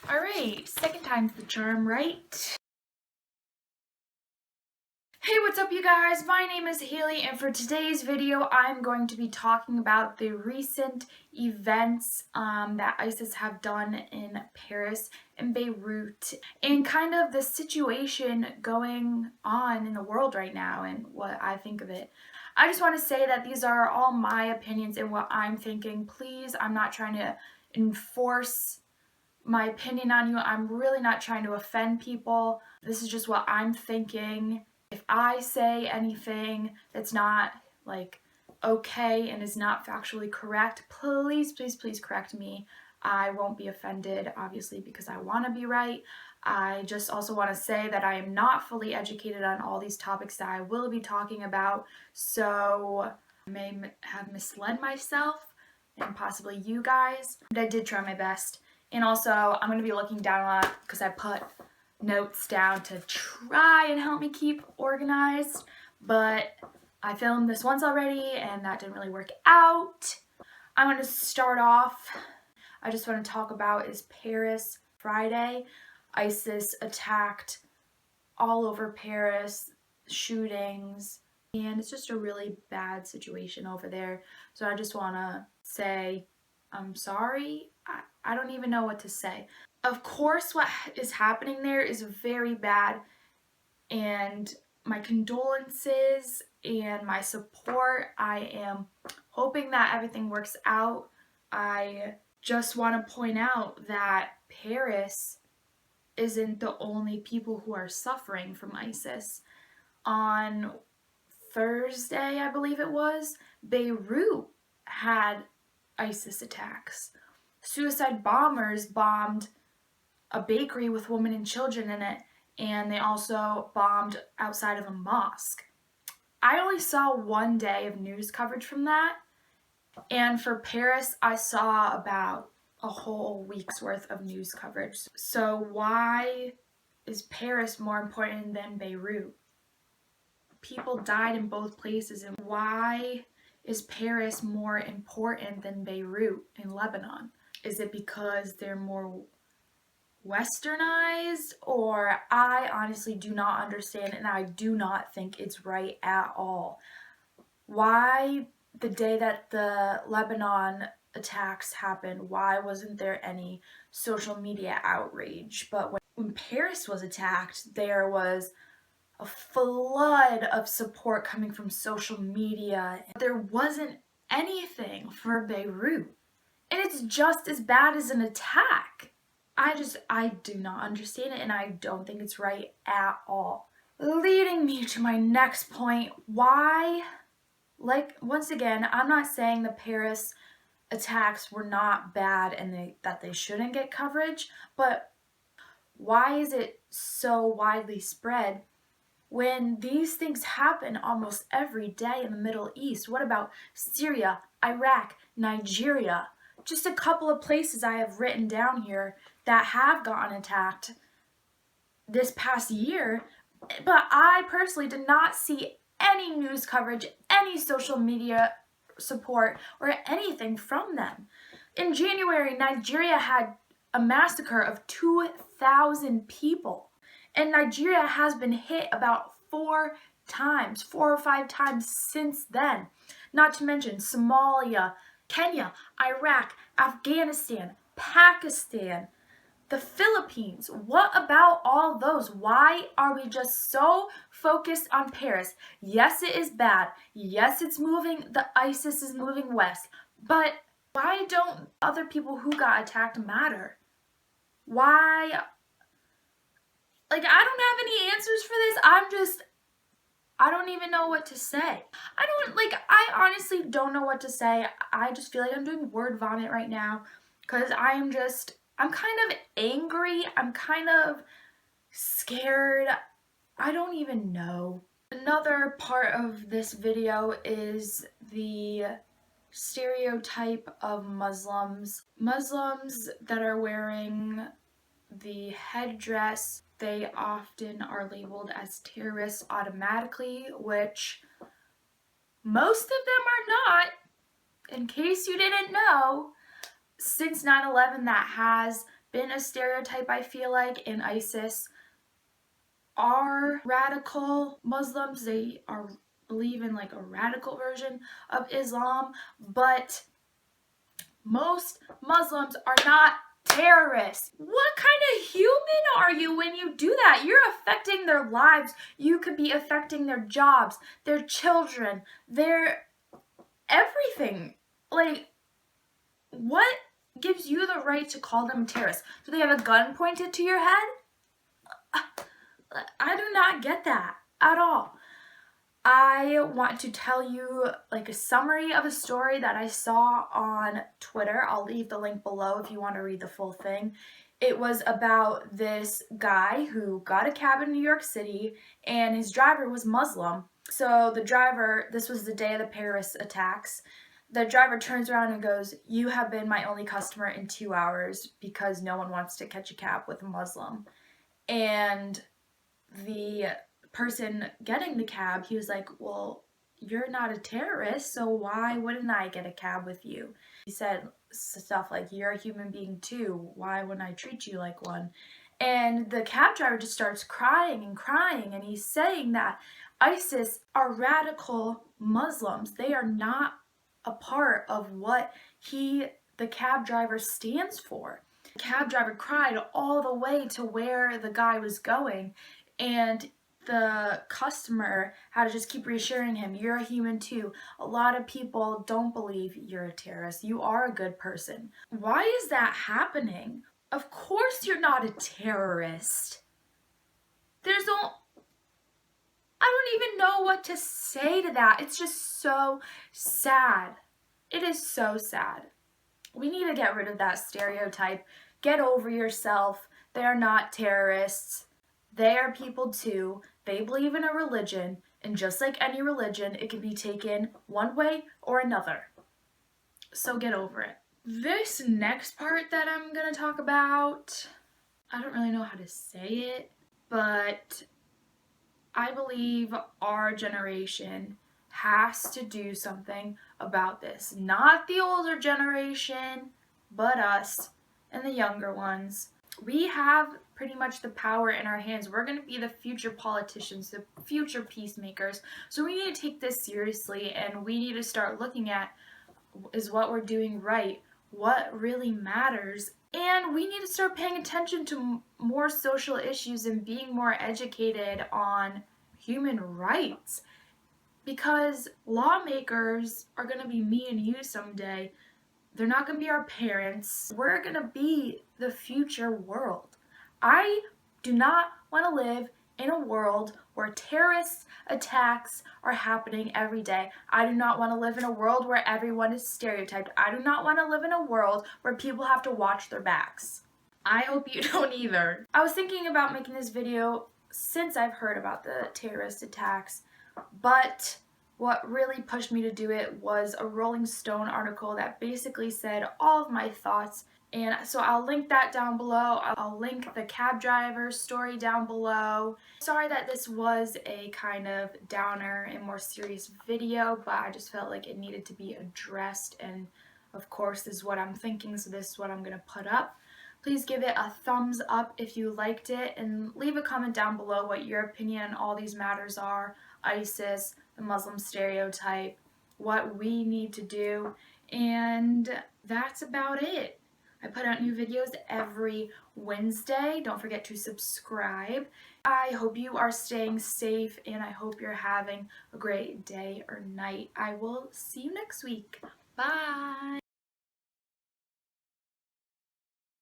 Alright, second time's the charm, right? Hey, what's up you guys? My name is Haley, and for today's video I'm going to be talking about the recent events that ISIS have done in Paris and Beirut and kind of the situation going on in the world right now and what I think of it. I just want to say that these are all my opinions and what I'm thinking. Please, I'm not trying to enforce my opinion on you. I'm really not trying to offend people. This is just what I'm thinking. If I say anything that's not okay and is not factually correct, please correct me. I won't be offended, obviously, because I want to be right. I just also want to say that I am not fully educated on all these topics that I will be talking about, so I may have misled myself and possibly you guys, but I did try my best. And also, I'm going to be looking down a lot because I put notes down to try and help me keep organized, but I filmed this once already and that didn't really work out. I'm going to start off, I just want to talk about is Paris Friday. ISIS attacked all over Paris, shootings, and it's just a really bad situation over there. So I just want to say I'm sorry. I don't even know what to say. Of course, what is happening there is very bad, and my condolences and my support. I am hoping that everything works out. I just want to point out that Paris isn't the only people who are suffering from ISIS. On Thursday, I believe it was, Beirut had ISIS attacks. Suicide bombers bombed a bakery with women and children in it, and they also bombed outside of a mosque. I only saw one day of news coverage from that, and for Paris, I saw about a whole week's worth of news coverage. So why is Paris more important than Beirut? People died in both places, and why is Paris more important than Beirut in Lebanon? Is it because they're more westernized? Or I honestly do not understand, and I do not think it's right at all. Why the day that the Lebanon attacks happened, why wasn't there any social media outrage? But when Paris was attacked, there was a flood of support coming from social media. There wasn't anything for Beirut. And it's just as bad as an attack. I do not understand it, and I don't think it's right at all. Leading me to my next point, why, once again, I'm not saying the Paris attacks were not bad and that they shouldn't get coverage, but why is it so widely spread when these things happen almost every day in the Middle East? What about Syria, Iraq, Nigeria? Just a couple of places I have written down here that have gotten attacked this past year, but I personally did not see any news coverage, any social media support, or anything from them. In January, Nigeria had a massacre of 2,000 people, and Nigeria has been hit about 4 or 5 times since then. Not to mention Somalia, Kenya, Iraq, Afghanistan, Pakistan, the Philippines. What about all those? Why are we just so focused on Paris? Yes, it is bad. Yes, it's moving, the ISIS is moving west. But why don't other people who got attacked matter? Why? I don't have any answers for this. I don't even know what to say. I honestly don't know what to say. I just feel like I'm doing word vomit right now because I'm kind of angry. I'm kind of scared. I don't even know. Another part of this video is the stereotype of Muslims. Muslims that are wearing the headdress, they often are labeled as terrorists automatically, which most of them are not. In case you didn't know, since 9/11 that has been a stereotype, I feel like, in ISIS are radical Muslims. They believe in like a radical version of Islam, but most Muslims are not terrorists. What kind of human are you when you do that? You're affecting their lives. You could be affecting their jobs, their children, their everything. Like, what gives you the right to call them terrorists? Do they have a gun pointed to your head? I do not get that at all. I want to tell you like a summary of a story that I saw on Twitter. I'll leave the link below if you want to read the full thing. It was about this guy who got a cab in New York City and his driver was Muslim. So the driver, this was the day of the Paris attacks, the driver turns around and goes, "You have been my only customer in 2 hours because no one wants to catch a cab with a Muslim." And the person getting the cab, he was like, "Well, you're not a terrorist, so why wouldn't I get a cab with you?" He said stuff like, "You're a human being too, why wouldn't I treat you like one?" And the cab driver just starts crying and crying, and he's saying that ISIS are radical Muslims. They are not a part of what the cab driver stands for. The cab driver cried all the way to where the guy was going, and the customer had to just keep reassuring him, "You're a human too. A lot of people don't believe you're a terrorist. You are a good person." Why is that happening? Of course you're not a terrorist. I don't even know what to say to that. It's just so sad. It is so sad. We need to get rid of that stereotype. Get over yourself. They are not terrorists. They are people too. They believe in a religion, and just like any religion, it can be taken one way or another. So get over it. This next part that I'm gonna talk about, I don't really know how to say it, but I believe our generation has to do something about this. Not the older generation, but us and the younger ones. We have pretty much the power in our hands. We're going to be the future politicians, the future peacemakers. So we need to take this seriously, and we need to start looking at, is what we're doing right? What really matters? And we need to start paying attention to more social issues and being more educated on human rights. Because lawmakers are going to be me and you someday. They're not going to be our parents. We're going to be the future world. I do not want to live in a world where terrorist attacks are happening every day. I do not want to live in a world where everyone is stereotyped. I do not want to live in a world where people have to watch their backs. I hope you don't either. I was thinking about making this video since I've heard about the terrorist attacks, but what really pushed me to do it was a Rolling Stone article that basically said all of my thoughts, and so I'll link that down below. I'll link the cab driver's story down below. Sorry that this was a kind of downer and more serious video, but I just felt like it needed to be addressed, and of course this is what I'm thinking, so this is what I'm gonna put up. Please give it a thumbs up if you liked it, and leave a comment down below what your opinion on all these matters are. ISIS, the Muslim stereotype, what we need to do, and that's about it. I put out new videos every Wednesday. Don't forget to subscribe. I hope you are staying safe, and I hope you're having a great day or night. I will see you next week. Bye!